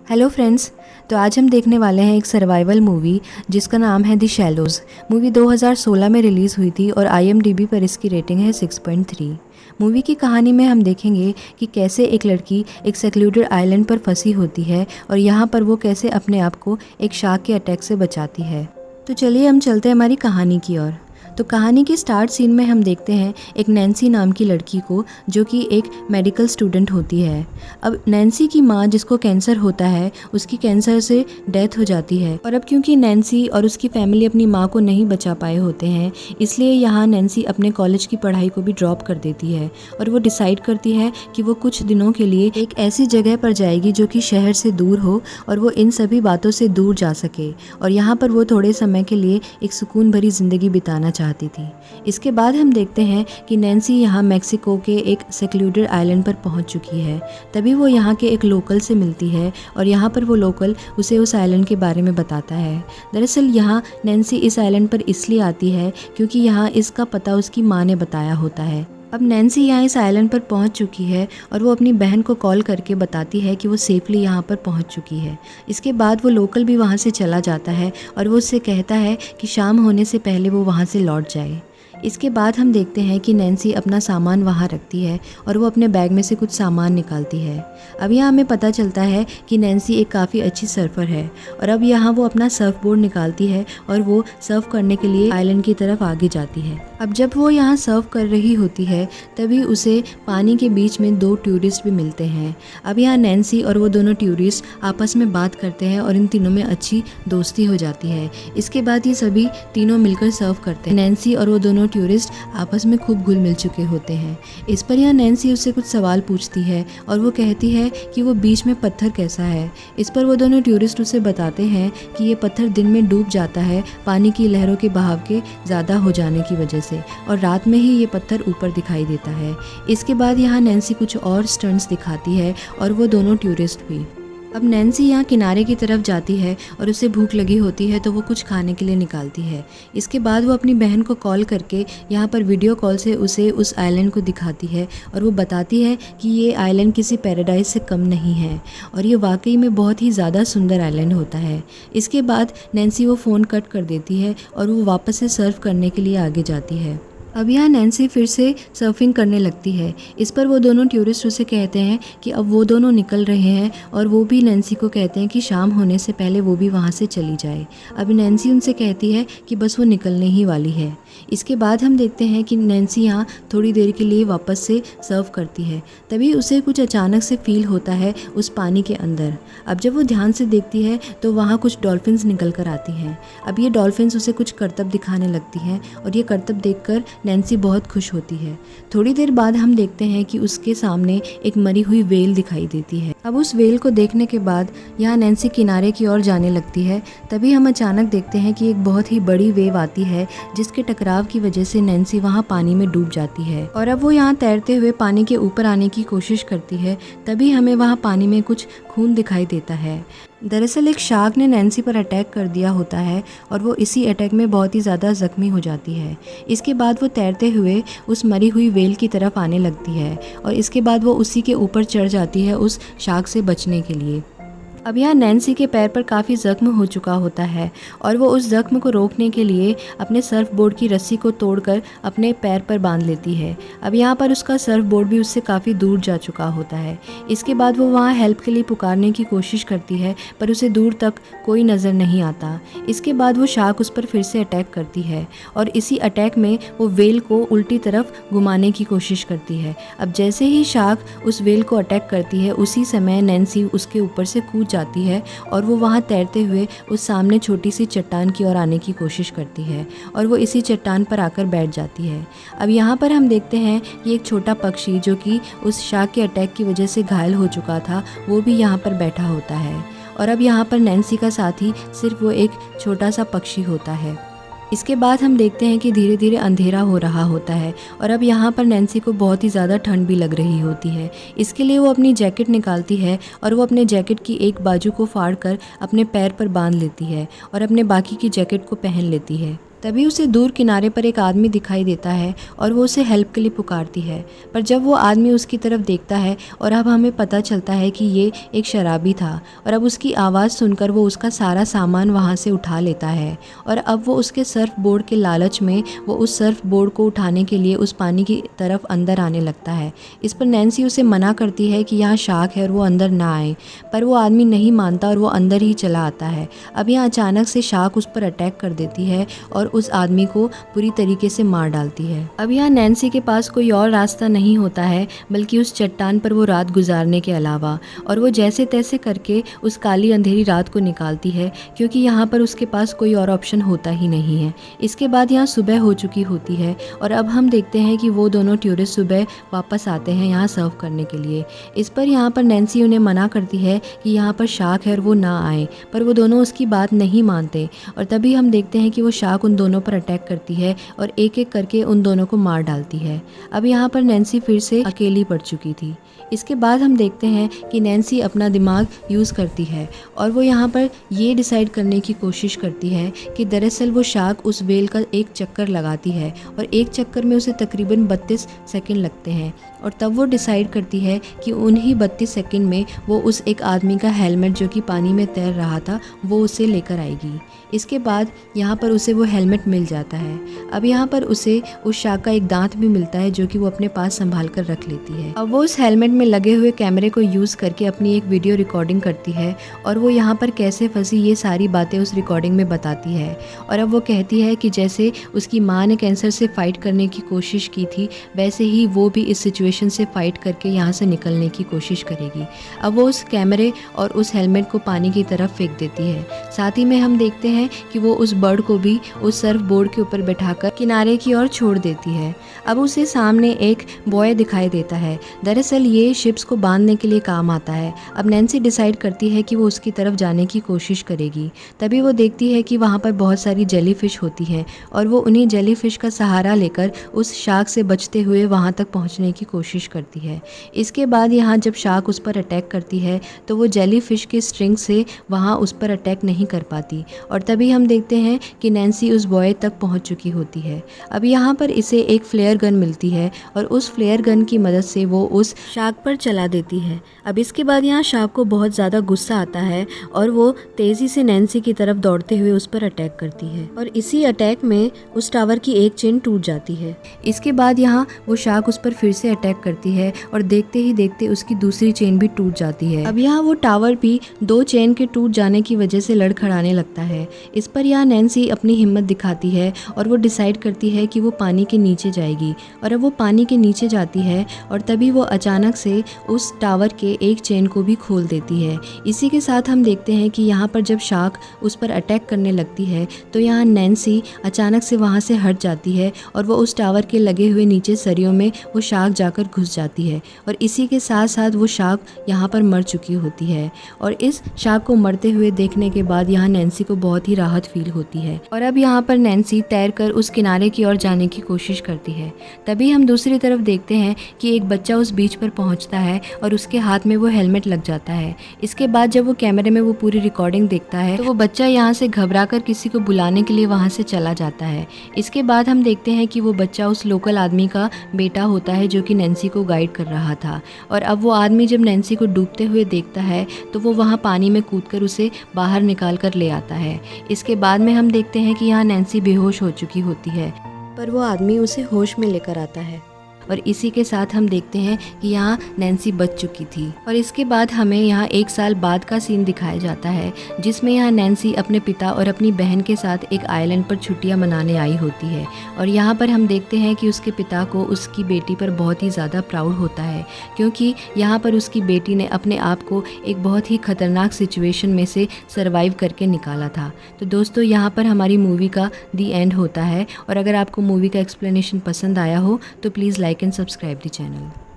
Hello friends. तो आज हम देखने वाले हैं एक सर्वाइवल मूवी जिसका नाम है द शैलोज़। मूवी 2016 में रिलीज़ हुई थी और IMDb पर इसकी रेटिंग है 6.3। मूवी की कहानी में हम देखेंगे कि कैसे एक लड़की एक सेक्लूडेड आइलैंड पर फंसी होती है और यहाँ पर वो कैसे अपने आप को एक शार्क के अटैक से बचाती है। तो चलिए हम चलते हैं हमारी कहानी की ओर। तो कहानी के स्टार्ट सीन में हम देखते हैं एक नैन्सी नाम की लड़की को जो कि एक मेडिकल स्टूडेंट होती है। अब नैन्सी की माँ जिसको कैंसर होता है उसकी कैंसर से डेथ हो जाती है और अब क्योंकि नैन्सी और उसकी फैमिली अपनी माँ को नहीं बचा पाए होते हैं इसलिए यहाँ नैन्सी अपने कॉलेज की पढ़ाई को भी ड्रॉप कर देती है और वो डिसाइड करती है कि वो कुछ दिनों के लिए एक ऐसी जगह पर जाएगी जो कि शहर से दूर हो और वो इन सभी बातों से दूर जा सके और यहाँ पर वो थोड़े समय के लिए एक सुकून भरी ज़िंदगी बिताना चाहती थी। इसके बाद हम देखते हैं कि नैन्सी यहाँ मैक्सिको के एक सेक्लूडेड आइलैंड पर पहुँच चुकी है। तभी वो यहाँ के एक लोकल से मिलती है और यहाँ पर वो लोकल उसे उस आइलैंड के बारे में बताता है। दरअसल यहाँ नैन्सी इस आइलैंड पर इसलिए आती है क्योंकि यहाँ इसका पता उसकी माँ ने बताया होता है। अब नैन्सी यहाँ इस आइलैंड पर पहुँच चुकी है और वो अपनी बहन को कॉल करके बताती है कि वो सेफली यहाँ पर पहुँच चुकी है। इसके बाद वो लोकल भी वहाँ से चला जाता है और वो उससे कहता है कि शाम होने से पहले वो वहाँ से लौट जाए। इसके बाद हम देखते हैं कि नैन्सी अपना सामान वहाँ रखती है और वो अपने बैग में से कुछ सामान निकालती है। अब यहाँ हमें पता चलता है कि नैन्सी एक काफ़ी अच्छी सर्फर है और अब यहाँ वो अपना सर्फ बोर्ड निकालती है और वो सर्फ करने के लिए आइलैंड की तरफ आगे जाती है। अब जब वो यहाँ सर्फ कर रही होती है तभी उसे पानी के बीच में दो टूरिस्ट भी मिलते हैं। अब यहाँ नैन्सी और वो दोनों टूरिस्ट आपस में बात करते हैं और इन तीनों में अच्छी दोस्ती हो जाती है। इसके बाद ये सभी तीनों मिलकर सर्फ करते हैं। नैन्सी और वो दोनों टूरिस्ट आपस में खूब घुल मिल चुके होते हैं। इस पर यहाँ नैन्सी उससे कुछ सवाल पूछती है और वो कहती है कि वो बीच में पत्थर कैसा है। इस पर वो दोनों टूरिस्ट उसे बताते हैं कि ये पत्थर दिन में डूब जाता है पानी की लहरों के बहाव के ज़्यादा हो जाने की वजह से और रात में ही ये पत्थर ऊपर दिखाई देता है। इसके बाद यहाँ नैन्सी कुछ और स्टंट्स दिखाती है और वो दोनों टूरिस्ट भी। अब नैन्सी यहाँ किनारे की तरफ जाती है और उसे भूख लगी होती है तो वो कुछ खाने के लिए निकालती है। इसके बाद वो अपनी बहन को कॉल करके यहाँ पर वीडियो कॉल से उसे उस आइलैंड को दिखाती है और वो बताती है कि ये आइलैंड किसी पैराडाइज से कम नहीं है और ये वाकई में बहुत ही ज़्यादा सुंदर आइलैंड होता है। इसके बाद नैन्सी वो फ़ोन कट कर देती है और वो वापस से सर्फ करने के लिए आगे जाती है। अब यहाँ नैन्सी फिर से सर्फिंग करने लगती है। इस पर वो दोनों टूरिस्ट उसे कहते हैं कि अब वो दोनों निकल रहे हैं और वो भी नैन्सी को कहते हैं कि शाम होने से पहले वो भी वहाँ से चली जाए। अब नैन्सी उनसे कहती है कि बस वो निकलने ही वाली है। इसके बाद हम देखते हैं कि नैन्सी यहाँ थोड़ी देर के लिए वापस से सर्व करती है। तभी उसे कुछ अचानक से फील होता है उस पानी के अंदर। अब जब वो ध्यान से देखती है तो वहाँ कुछ डॉल्फिन्स निकल कर आती हैं। अब ये डॉल्फिन्स उसे कुछ करतब दिखाने लगती हैं और ये करतब देखकर नैन्सी बहुत खुश होती है। थोड़ी देर बाद हम देखते हैं कि उसके सामने एक मरी हुई व्हेल दिखाई देती है। अब उस व्हेल को देखने के बाद यहाँ नैन्सी किनारे की ओर जाने लगती है। तभी हम अचानक देखते हैं कि एक बहुत ही बड़ी वेव आती है जिसके टकराव की वजह से नैन्सी वहाँ पानी में डूब जाती है और अब वो यहाँ तैरते हुए पानी के ऊपर आने की कोशिश करती है। तभी हमें वहाँ पानी में कुछ खून दिखाई देता है। दरअसल एक शार्क ने नैन्सी पर अटैक कर दिया होता है और वो इसी अटैक में बहुत ही ज़्यादा ज़ख्मी हो जाती है। इसके बाद वो तैरते हुए उस मरी हुई व्हेल की तरफ आने लगती है और इसके बाद वो उसी के ऊपर चढ़ जाती है उस शार्क से बचने के लिए। अब यहाँ नैन्सी के पैर पर काफ़ी ज़ख्म हो चुका होता है और वो उस ज़ख्म को रोकने के लिए अपने सर्फ बोर्ड की रस्सी को तोड़कर अपने पैर पर बांध लेती है। अब यहाँ पर उसका सर्फ बोर्ड भी उससे काफ़ी दूर जा चुका होता है। इसके बाद वो वहाँ हेल्प के लिए पुकारने की कोशिश करती है पर उसे दूर तक कोई नज़र नहीं आता। इसके बाद वो शार्क उस पर फिर से अटैक करती है और इसी अटैक में वो व्हेल को उल्टी तरफ घुमाने की कोशिश करती है। अब जैसे ही शार्क उस व्हेल को अटैक करती है उसी समय नैन्सी उसके ऊपर से कूद जाती है और वो वहाँ तैरते हुए उस सामने छोटी सी चट्टान की ओर आने की कोशिश करती है और वो इसी चट्टान पर आकर बैठ जाती है। अब यहाँ पर हम देखते हैं कि एक छोटा पक्षी जो कि उस शार्क के अटैक की वजह से घायल हो चुका था वो भी यहाँ पर बैठा होता है और अब यहाँ पर नैन्सी का साथी सिर्फ वो एक छोटा सा पक्षी होता है। इसके बाद हम देखते हैं कि धीरे धीरे अंधेरा हो रहा होता है और अब यहाँ पर नैन्सी को बहुत ही ज़्यादा ठंड भी लग रही होती है। इसके लिए वो अपनी जैकेट निकालती है और वो अपने जैकेट की एक बाजू को फाड़ कर अपने पैर पर बांध लेती है और अपने बाकी की जैकेट को पहन लेती है। तभी उसे दूर किनारे पर एक आदमी दिखाई देता है और वो उसे हेल्प के लिए पुकारती है। पर जब वो आदमी उसकी तरफ देखता है और अब हमें पता चलता है कि ये एक शराबी था और अब उसकी आवाज़ सुनकर वो उसका सारा सामान वहाँ से उठा लेता है और अब वो उसके सर्फ बोर्ड के लालच में वो उस सर्फ बोर्ड को उठाने के लिए उस पानी की तरफ अंदर आने लगता है। इस पर नैन्सी उसे मना करती है कि यहाँ शार्क है और वो अंदर ना आए, पर वो आदमी नहीं मानता और वो अंदर ही चला आता है। अब यहाँ अचानक से शार्क उस पर अटैक कर देती है और उस आदमी को पूरी तरीके से मार डालती है। अब यहाँ नैन्सी के पास कोई और रास्ता नहीं होता है बल्कि उस चट्टान पर वो रात गुजारने के अलावा, और वो जैसे तैसे करके उस काली अंधेरी रात को निकालती है क्योंकि यहाँ पर उसके पास कोई और ऑप्शन होता ही नहीं है। इसके बाद यहाँ सुबह हो चुकी होती है और अब हम देखते हैं कि वो दोनों टूरिस्ट सुबह वापस आते हैं यहाँ सर्व करने के लिए। इस पर यहाँ पर नैन्सी उन्हें मना करती है कि यहाँ पर शार्क है और वो ना आए, पर वो दोनों उसकी बात नहीं मानते और तभी हम देखते हैं कि वो शार्क उन दोनों पर अटैक करती है और एक एक करके उन दोनों को मार डालती है। अब यहाँ पर नैन्सी फिर से अकेली पड़ चुकी थी। इसके बाद हम देखते हैं कि नैन्सी अपना दिमाग यूज़ करती है और वो यहाँ पर ये डिसाइड करने की कोशिश करती है कि दरअसल वो शार्क उस वेल का एक चक्कर लगाती है और एक चक्कर में उसे तकरीबन 32 सेकंड लगते हैं और तब वो डिसाइड करती है कि उन्हीं 32 सेकंड में वो उस एक आदमी का हेलमेट जो कि पानी में तैर रहा था वो उसे लेकर आएगी। इसके बाद यहाँ पर उसे वो हेलमेट मिल जाता है। अब यहाँ पर उसे उस शार्क का एक दांत भी मिलता है जो कि वो अपने पास संभाल कर रख लेती है। अब वो उस हेलमेट में लगे हुए कैमरे को यूज़ करके अपनी एक वीडियो रिकॉर्डिंग करती है और वो यहाँ पर कैसे फंसी ये सारी बातें उस रिकॉर्डिंग में बताती है। और अब वो कहती है कि जैसे उसकी माँ ने कैंसर से फ़ाइट करने की कोशिश की थी वैसे ही वो भी इस सिचुएशन से फ़ाइट करके यहाँ से निकलने की कोशिश करेगी। अब वो उस कैमरे और उस हेलमेट को पानी की तरफ फेंक देती है। साथ ही में हम देखते हैं कि वो उस बर्ड को भी उस सर्फ बोर्ड के ऊपर बैठाकर किनारे की ओर छोड़ देती है। अब उसे सामने एक बॉय दिखाई देता है। दरअसल ये शिप्स को बांधने के लिए काम आता है। अब नैन्सी डिसाइड करती है कि वो उसकी तरफ जाने की कोशिश करेगी। तभी वो देखती है कि वहाँ पर बहुत सारी जेलीफिश होती हैं और वो उन्हीं जेलीफिश का सहारा लेकर उस शार्क से बचते हुए वहाँ तक पहुँचने की कोशिश करती है। इसके बाद यहाँ जब शार्क उस पर अटैक करती है तो वो जेलीफिश के स्ट्रिंग से वहाँ उस पर अटैक नहीं कर पाती और तभी हम देखते हैं कि नैन्सी उस बॉय तक पहुंच चुकी होती है। अब यहाँ पर इसे एक फ्लेयर गन मिलती है और उस फ्लेयर गन की मदद से वो उस शार्क पर चला देती है। अब इसके बाद यहाँ शार्क को बहुत ज़्यादा गुस्सा आता है और वो तेज़ी से नैन्सी की तरफ दौड़ते हुए उस पर अटैक करती है और इसी अटैक में उस टावर की एक चेन टूट जाती है। इसके बाद यहाँ वो शार्क उस पर फिर से अटैक करती है और देखते ही देखते उसकी दूसरी चेन भी टूट जाती है। अब यहाँ वो टावर भी 2 चेन के टूट जाने की वजह से लड़खड़ाने लगता है। इस पर यहाँ नैन्सी अपनी हिम्मत दिखाती है और वो डिसाइड करती है कि वो पानी के नीचे जाएगी और अब वो पानी के नीचे जाती है और तभी वो अचानक से उस टावर के एक चेन को भी खोल देती है। इसी के साथ हम देखते हैं कि यहाँ पर जब शार्क उस पर अटैक करने लगती है तो यहाँ नैन्सी अचानक से वहाँ से हट जाती है और वो उस टावर के लगे हुए नीचे सरियों में वो शार्क जाकर घुस जाती है और इसी के साथ साथ वो शार्क यहाँ पर मर चुकी होती है। और इस शार्क को मरते हुए देखने के बाद यहाँ नैन्सी को बहुत ही राहत फील होती है और अब यहाँ पर नैन्सी तैरकर उस किनारे की ओर जाने की कोशिश करती है। तभी हम दूसरी तरफ देखते हैं कि एक बच्चा उस बीच पर पहुँचता है और उसके हाथ में वो हेलमेट लग जाता है। इसके बाद जब वो कैमरे में वो पूरी रिकॉर्डिंग देखता है तो वो बच्चा यहाँ से घबराकर किसी को बुलाने के लिए वहाँ से चला जाता है। इसके बाद हम देखते हैं कि वो बच्चा उस लोकल आदमी का बेटा होता है जो कि नैन्सी को गाइड कर रहा था और अब वो आदमी जब नैन्सी को डूबते हुए देखता है तो वो वहाँ पानी में कूदकर उसे बाहर निकाल कर ले आता है। इसके बाद में हम देखते हैं कि यहाँ नैन्सी बेहोश हो चुकी होती है पर वो आदमी उसे होश में लेकर आता है और इसी के साथ हम देखते हैं कि यहाँ नैन्सी बच चुकी थी। और इसके बाद हमें यहाँ 1 साल बाद का सीन दिखाया जाता है जिसमें यहाँ नैन्सी अपने पिता और अपनी बहन के साथ एक आइलैंड पर छुट्टियाँ मनाने आई होती है और यहाँ पर हम देखते हैं कि उसके पिता को उसकी बेटी पर बहुत ही ज़्यादा प्राउड होता है क्योंकि यहाँ पर उसकी बेटी ने अपने आप को एक बहुत ही ख़तरनाक सिचुएशन में से सर्वाइव करके निकाला था। तो दोस्तों यहाँ पर हमारी मूवी का दी एंड होता है और अगर आपको मूवी का एक्सप्लेनेशन पसंद आया हो तो please like and subscribe the channel.